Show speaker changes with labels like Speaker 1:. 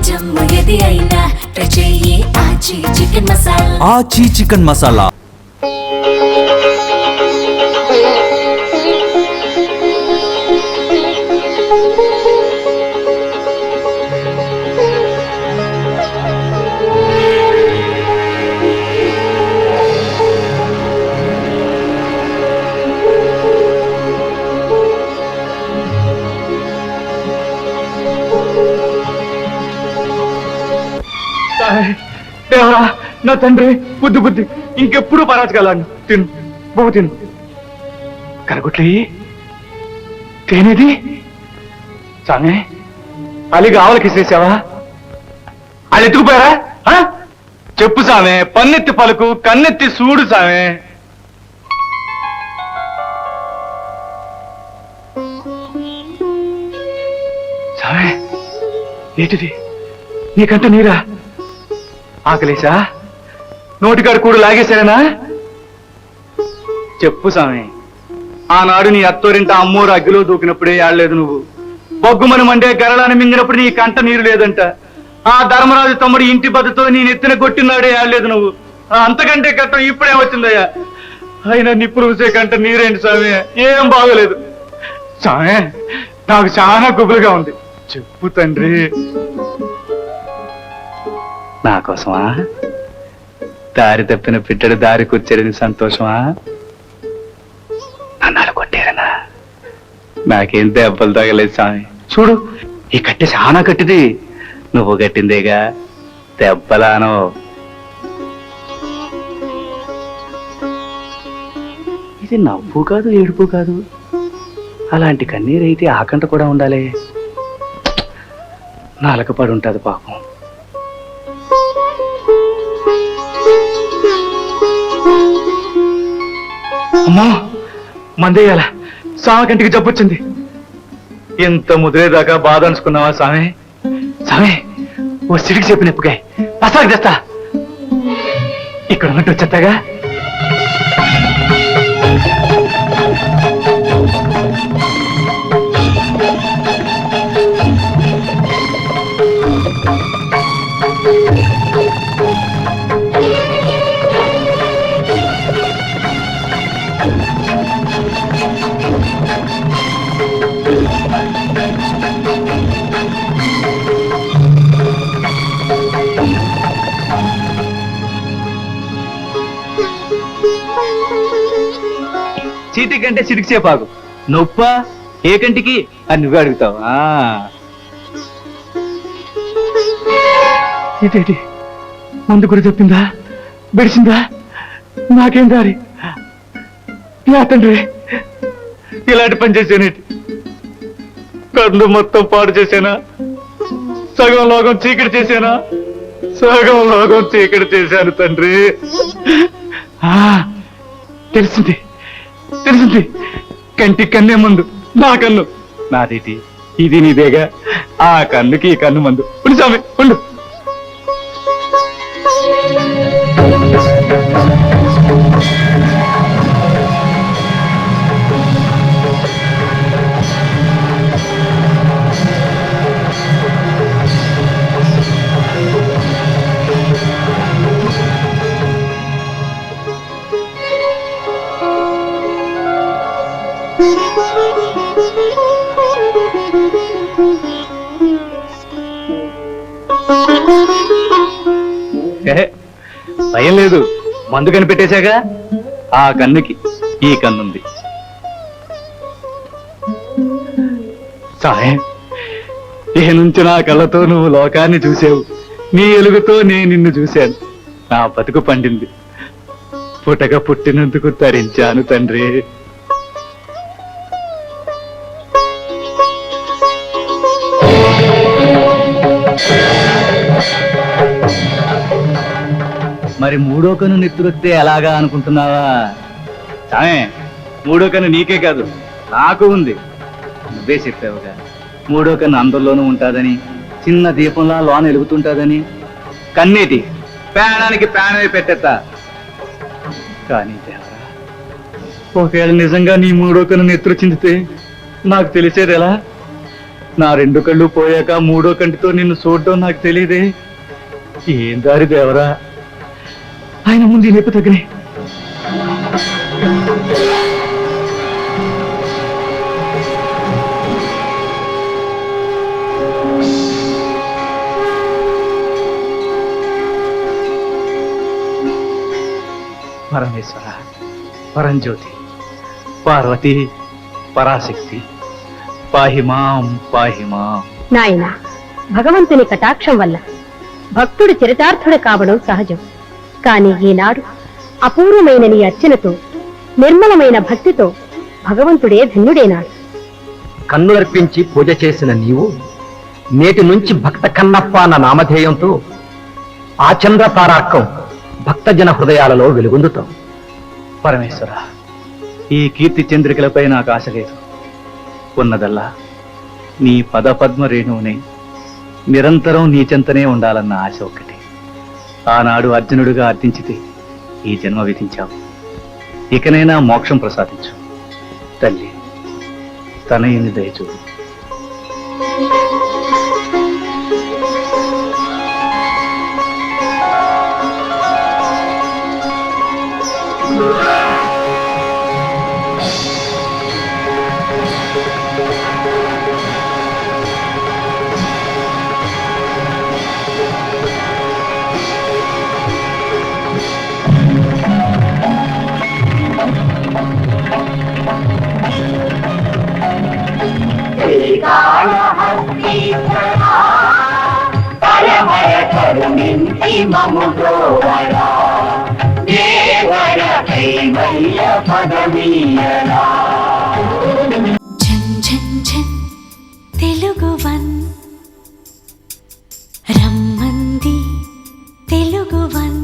Speaker 1: జమ్ము ఏది అయినా ట్రై చెయ్యి ఆచి చికెన్ మసాలా.
Speaker 2: ఆచి చికెన్ మసాలా.
Speaker 3: దేవరా నా తండ్రి బుద్ధి బుద్ధి ఇంకెప్పుడు పరాజకాలను తిను బాబు తిను. కరగుట్లే తేనేది సామే అలిగి ఆవలకి చేసావా? వాళ్ళు ఎత్తుకుపోయారా? చెప్పు సామే, పన్నెత్తి పలుకు, కన్నెత్తి చూడు సామే. సామే ఏంటిది నీకంట నీరా? ఆకలేసా? నోటికాడు కూడు లాగేశారనా? చెప్పు సామి, ఆనాడు నీ అత్తోరింట అమ్మోరు అగ్గిలో దూకినప్పుడే ఏడలేదు నువ్వు. బొగ్గుమని మండే గరళాన్ని మింగినప్పుడు నీ కంట నీరు లేదంట. ఆ ధర్మరాజు తమ్ముడు ఇంటి బద్దతో నీ నెత్తిన కొట్టినాడే ఏడలేదు నువ్వు. అంతకంటే కట్టం ఇప్పుడే వచ్చిందయ్యా. అయినా నిప్పులు ఊసే కంట నీరేంటి సామి? ఏం బాగోలేదు సామి, నాకు చాలా గుబులుగా ఉంది. చెప్పు తండ్రి. నా కోసమా? దారి తప్పిన పిట్టడు దారి కూర్చేది సంతోషమా? నన్ను కొట్టారనా? నాకేం దెబ్బలు తగలేదు స్వామి. చూడు ఈ కట్టె చాలా కట్టిది. నువ్వు కట్టిందేగా దెబ్బలానో. ఇది నవ్వు కాదు, ఏడుపు కాదు. అలాంటి కన్నీరైతే ఆకంట కూడా ఉండాలి. నాలకపడి ఉంటుంది పాపం. అమ్మా మందేయాల సామె కంటికి జబ్బొచ్చింది. ఎంత ముదిరేదాకా బాధ అనుకున్నావా సామె? సామె ఓ సిడికి చెప్పిన ఎప్పుకాయ పసాకి తెస్తా. ఇక్కడ ఉన్నట్టు వచ్చేస్తాగా. చీటి కంటే సిడికి చేపాకు. నొప్ప ఏ కంటికి అని నువ్వే అడుగుతావు. ఇదేంటి మందు కూడా చెప్పిందా? బెడిసిందా? నాకేం దారి? నా తండ్రి ఇలాంటి పని చేసేనేటి? కళ్ళు మొత్తం పాడు చేశానా? సగం లోకం చీకటి చేశానా? సగం లోకం చీకటి చేశాను తండ్రి. తెలిసింది తెలిసింది. కంటి కన్నే మందు నా కన్ను. నాదేటి ఇది నీదేగా. ఆ కన్నుకి ఈ కన్ను మందు. ఉండు స్వామి ఉండు. భయం లేదు, మందు కనిపెట్టేశాగా. ఆ కన్నుకి ఈ కన్నుంది. సాయం ఏ నుంచి నా కళ్ళతో నువ్వు లోకాన్ని చూసావు. నీ ఎలుగుతో నేను నిన్ను చూశాను. నా బతుకు పండింది. పుటక పుట్టినందుకు తరించాను తండ్రి. మరి మూడో కన్ను నెత్తురొస్తే ఎలాగా అనుకుంటున్నావా? సామే మూడో కన్ను నీకే కాదు నాకు ఉంది. నువ్వే చెప్పావుగా మూడో కన్ను అందరిలోనూ ఉంటాదని, చిన్న దీపంలా లోన వెలుగుతుంటాదని. కన్నేటి ప్రాణానికి ప్రాణమే పెట్టేస్తా. కానీ దేవరా, ఒకవేళ నిజంగా నీ మూడో కన్ను నెత్తురు చిందితే నాకు తెలిసేది ఎలా? నా 2 కళ్ళు పోయాక 3వ కంటితో నిన్ను చూడటం నాకు తెలియదే. ఏం దారి దేవరా, ఆయన ముందు ఈ నొప్పి తగ్గినాయి. పరమేశ్వర, పరంజ్యోతి, పార్వతి, పరాశక్తి, పాహిమాం పాహిమాం.
Speaker 2: నాయన, భగవంతుని కటాక్షం వల్ల భక్తుడు చరితార్థుడు కావడం సహజం. కాని ఈనాడు అపూర్వమైన నీ అర్చనతో, నిర్మలమైన భక్తితో భగవంతుడే ధన్యుడేనాడు.
Speaker 4: కన్నులర్పించి పూజ చేసిన నీవు నేటి నుంచి భక్త కన్నప్ప అన్న నామధేయంతో ఆ చంద్ర తారార్కం భక్తజన హృదయాలలో వెలుగొందుతాం.
Speaker 3: పరమేశ్వర, ఈ కీర్తి చంద్రికలపై నాకు ఆశ లేదు. ఉన్నదల్లా నీ పదపద్మ రేణువునే నిరంతరం నీ చెంతనే ఉండాలన్న ఆశ ఒక్కటి. ఆనాడు అర్జునుడిగా అర్థించితే ఈ జన్మ విధించావు. ఇకనైనా మోక్షం ప్రసాదించు తల్లి. తనయుని దయచూడు.
Speaker 1: ఝన్ ఝన్ ఝన్ తెలుగువన్ రమ్మంది తెలుగువన్.